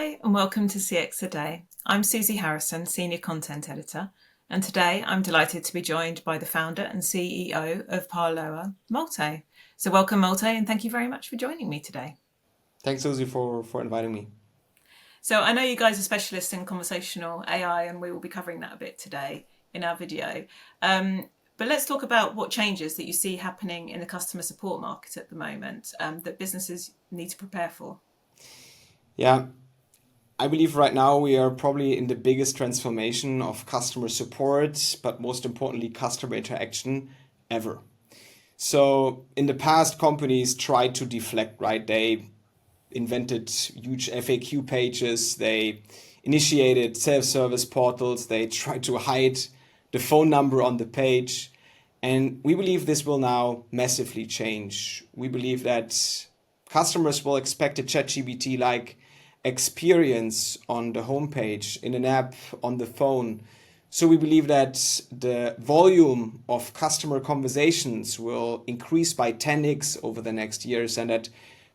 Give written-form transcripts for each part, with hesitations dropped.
Hi, and welcome to CX a Day. I'm Susie Harrison, Senior Content Editor, and today I'm delighted to be joined by the founder and CEO of Parloa, Malte. So welcome, Malte, and thank you very much for joining me today. Thanks, Susie, for inviting me. So I know you guys are specialists in conversational AI, and we will be covering that a bit today in our video. But let's talk about what changes that you see happening in the customer support market at the moment that businesses need to prepare for. Yeah, I believe right now we are probably in the biggest transformation of customer support, but most importantly, customer interaction ever. So in the past, companies tried to deflect, right? They invented huge FAQ pages, they initiated self-service portals, they tried to hide the phone number on the page. And we believe this will now massively change. We believe that customers will expect a ChatGPT like experience on the homepage, in an app, on the phone. So we believe that the volume of customer conversations will increase by 10x over the next years, and that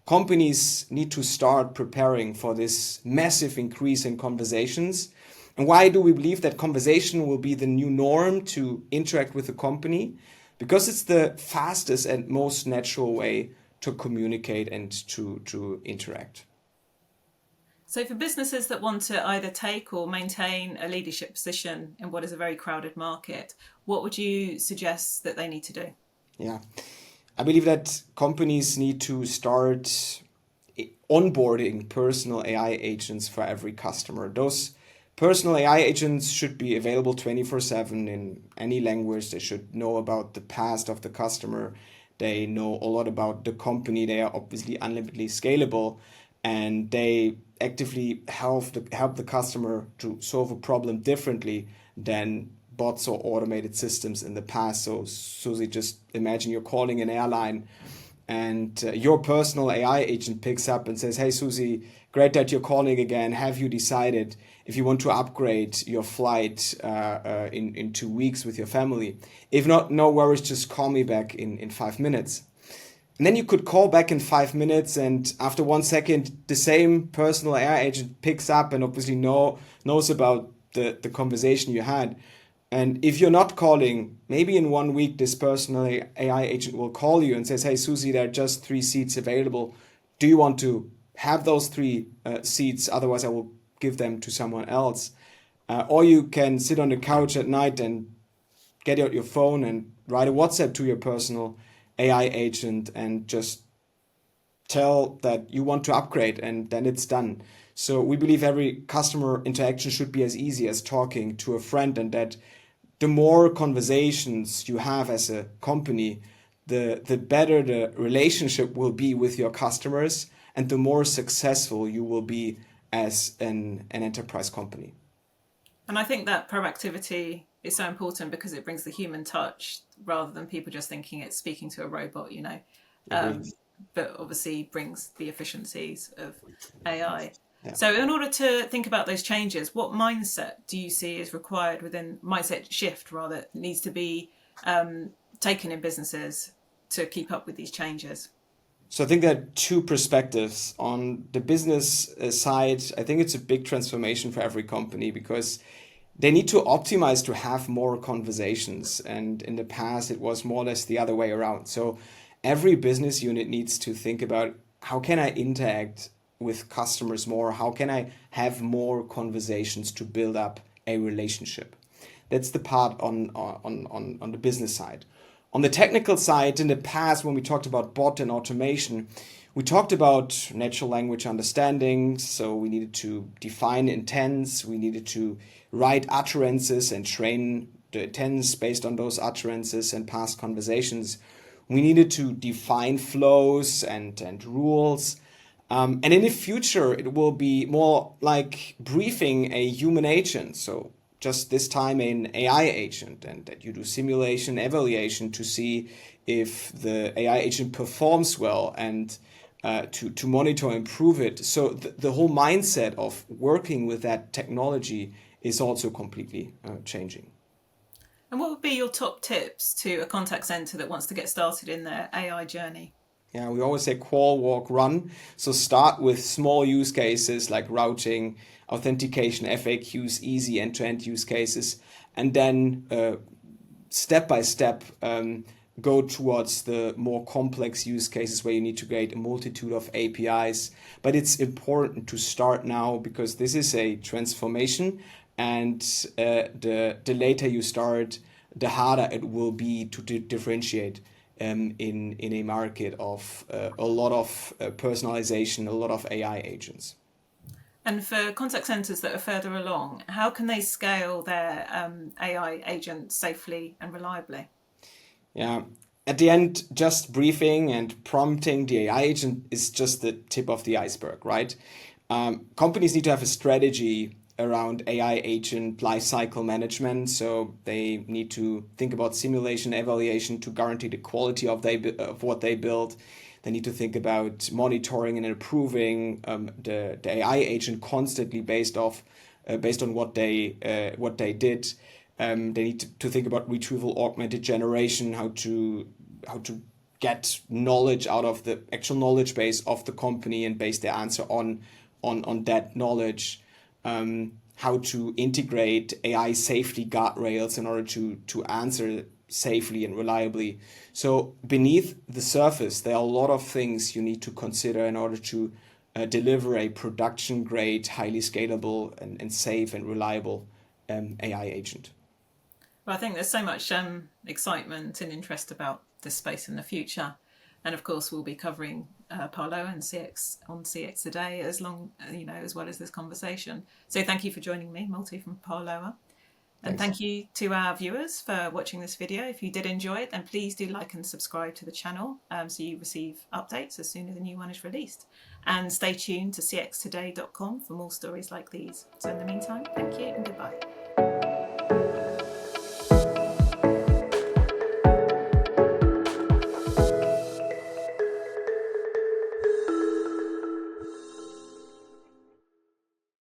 companies need to start preparing for this massive increase in conversations. And why do we believe that conversation will be the new norm to interact with a company? Because it's the fastest and most natural way to communicate and to interact. So, for businesses that want to either take or maintain a leadership position in what is a very crowded market, what would you suggest that they need to do? Yeah, I believe that companies need to start onboarding personal AI agents for every customer. Those personal AI agents should be available 24/7 in any language. They should know about the past of the customer. They know a lot about the company. They are obviously unlimitedly scalable, and they actively help the customer to solve a problem differently than bots or automated systems in the past. So, Susie, just imagine you're calling an airline and your personal AI agent picks up and says, "Hey, Susie, great that you're calling again. Have you decided if you want to upgrade your flight in 2 weeks with your family? If not, no worries, just call me back in 5 minutes." And then you could call back in 5 minutes, and after 1 second, the same personal AI agent picks up and obviously knows about the conversation you had. And if you're not calling, maybe in 1 week, this personal AI agent will call you and says, "Hey, Susie, there are just 3 seats available. Do you want to have those 3 seats? Otherwise, I will give them to someone else." Or you can sit on the couch at night and get out your phone and write a WhatsApp to your personal AI agent and just tell that you want to upgrade, and then it's done. So we believe every customer interaction should be as easy as talking to a friend, and that the more conversations you have as a company, the better the relationship will be with your customers, and the more successful you will be as an enterprise company. And I think that proactivity is so important because it brings the human touch rather than people just thinking it's speaking to a robot, Agreed. but obviously brings the efficiencies of AI. Yeah. So, in order to think about those changes, what mindset do you see is required within mindset shift, rather, needs to be taken in businesses to keep up with these changes? So I think there are two perspectives. On the business side, I think it's a big transformation for every company because they need to optimize to have more conversations. And in the past, it was more or less the other way around. So every business unit needs to think about, how can I interact with customers more? How can I have more conversations to build up a relationship? That's the part on the business side. On the technical side, in the past, when we talked about bot and automation, we talked about natural language understanding. So we needed to define intents. We needed to write utterances and train the intents based on those utterances and past conversations. We needed to define flows and rules. And in the future, it will be more like briefing a human agent. So just this time an AI agent, and that you do simulation evaluation to see if the AI agent performs well, and to monitor and improve it. So the whole mindset of working with that technology is also completely changing. And what would be your top tips to a contact center that wants to get started in their AI journey? Yeah, we always say crawl, walk, run. So start with small use cases like routing, authentication, FAQs, easy end-to-end use cases, and then step by step go towards the more complex use cases where you need to create a multitude of APIs. But it's important to start now because this is a transformation, and the later you start, the harder it will be to differentiate in a market of a lot of personalization, a lot of AI agents. And for contact centres that are further along, how can they scale their AI agents safely and reliably? Yeah. At the end, just briefing and prompting the AI agent is just the tip of the iceberg, right? Companies need to have a strategy around AI agent lifecycle management. So they need to think about simulation evaluation to guarantee the quality of what they build. They need to think about monitoring and improving the AI agent constantly based on what they did. They need to think about retrieval augmented generation, how to get knowledge out of the actual knowledge base of the company and base their answer on that knowledge. How to integrate AI safety guardrails in order to answer safely and reliably. So beneath the surface, there are a lot of things you need to consider in order to deliver a production grade, highly scalable and safe and reliable AI agent. Well, I think there's so much excitement and interest about this space in the future. And of course, we'll be covering Parloa and CX on CX today as well as this conversation. So thank you for joining me, Malte from Parloa. And Thanks. thank you to our viewers for watching this video. If you did enjoy it, then please do like and subscribe to the channel so you receive updates as soon as a new one is released. And stay tuned to cxtoday.com for more stories like these. So in the meantime, thank you and goodbye.